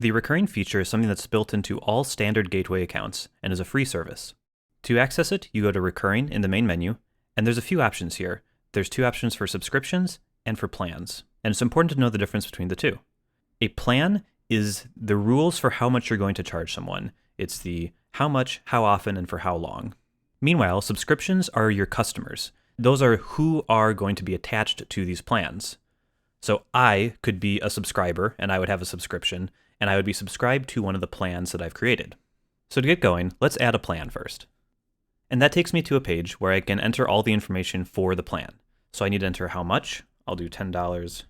The recurring feature is something that's built into all standard gateway accounts and is a free service. To access it, you go to Recurring in the main menu, and there's a few options here. There's 2 options for subscriptions and for plans, and it's important to know the difference between the two. A plan is the rules for how much you're going to charge someone. It's the how much, how often, and for how long. Meanwhile, subscriptions are your customers. Those are who are going to be attached to these plans. So I could be a subscriber, and I would have a subscription, and I would be subscribed to one of the plans that I've created. So to get going, let's add a plan first. And that takes me to a page where I can enter all the information for the plan. So I need to enter how much. I'll do $10.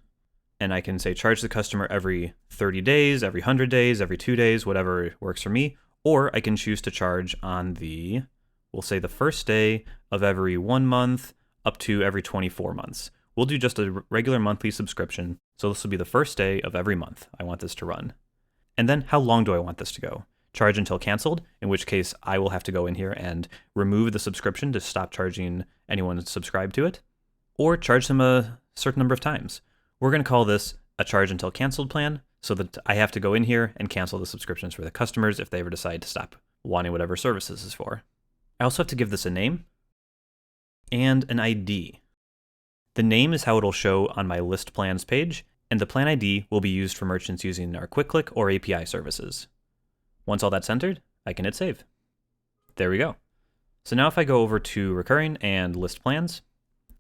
And I can say charge the customer every 30 days, every 100 days, every 2 days, whatever works for me. Or I can choose to charge on we'll say the first day of every 1 month up to every 24 months. We'll do just a regular monthly subscription. So this will be the first day of every month I want this to run. And then how long do I want this to go? Charge until canceled, in which case I will have to go in here and remove the subscription to stop charging anyone subscribed to it, or charge them a certain number of times. We're going to call this a charge until canceled plan, so that I have to go in here and cancel the subscriptions for the customers if they ever decide to stop wanting whatever service this is for. I also have to give this a name and an ID. The name is how it'll show on my list plans page, and the plan ID will be used for merchants using our QuickClick or API services. Once all that's entered, I can hit save. There we go. So now if I go over to Recurring and List Plans,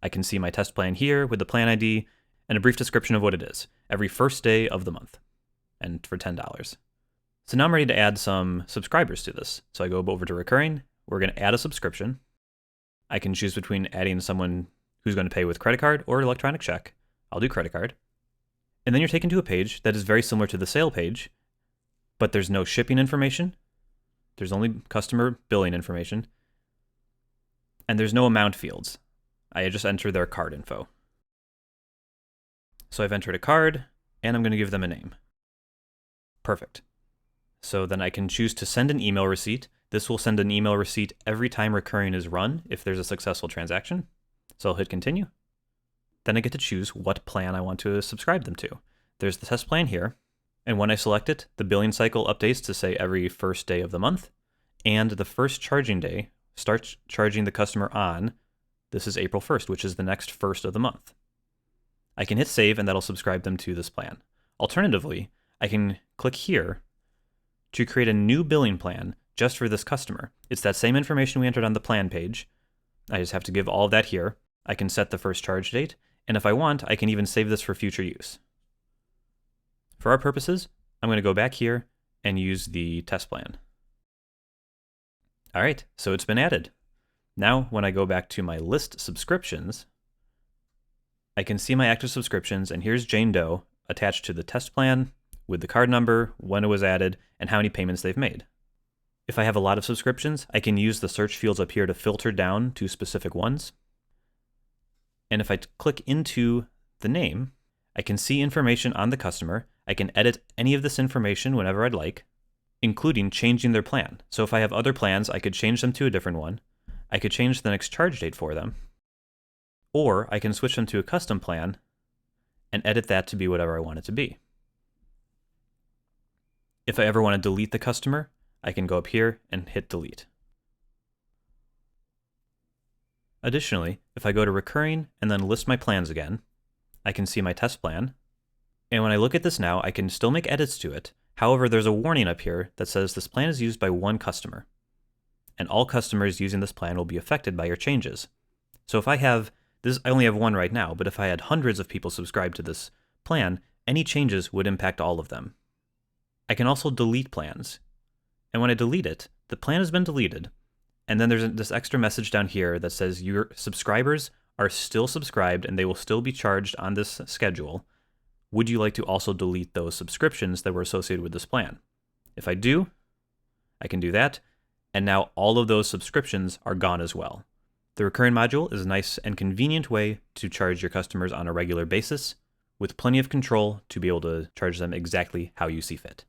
I can see my test plan here with the plan ID and a brief description of what it is, every first day of the month, and for $10. So now I'm ready to add some subscribers to this. So I go over to Recurring, we're going to add a subscription. I can choose between adding someone who's going to pay with credit card or electronic check. I'll do credit card. And then you're taken to a page that is very similar to the sale page, but there's no shipping information. There's only customer billing information. And there's no amount fields. I just enter their card info. So I've entered a card, and I'm going to give them a name. Perfect. So then I can choose to send an email receipt. This will send an email receipt every time Recurring is run if there's a successful transaction. So I'll hit continue. Then I get to choose what plan I want to subscribe them to. There's the test plan here. And when I select it, the billing cycle updates to say every first day of the month, and the first charging day starts charging the customer on, this is April 1st, which is the next first of the month. I can hit save and that'll subscribe them to this plan. Alternatively, I can click here to create a new billing plan just for this customer. It's that same information we entered on the plan page. I just have to give all of that here. I can set the first charge date, and if I want, I can even save this for future use. For our purposes, I'm going to go back here and use the test plan. All right, so it's been added. Now, when I go back to my list subscriptions, I can see my active subscriptions, and here's Jane Doe attached to the test plan with the card number, when it was added, and how many payments they've made. If I have a lot of subscriptions, I can use the search fields up here to filter down to specific ones. And if I click into the name, I can see information on the customer. I can edit any of this information whenever I'd like, including changing their plan. So if I have other plans, I could change them to a different one. I could change the next charge date for them. Or I can switch them to a custom plan and edit that to be whatever I want it to be. If I ever want to delete the customer, I can go up here and hit delete. Additionally, if I go to Recurring and then list my plans again, I can see my test plan. And when I look at this now, I can still make edits to it. However, there's a warning up here that says this plan is used by one customer, and all customers using this plan will be affected by your changes. So if I have this, I only have one right now, but if I had hundreds of people subscribed to this plan, any changes would impact all of them. I can also delete plans. And when I delete it, the plan has been deleted. And then there's this extra message down here that says your subscribers are still subscribed and they will still be charged on this schedule. Would you like to also delete those subscriptions that were associated with this plan? If I do, I can do that. And now all of those subscriptions are gone as well. The Recurring module is a nice and convenient way to charge your customers on a regular basis with plenty of control to be able to charge them exactly how you see fit.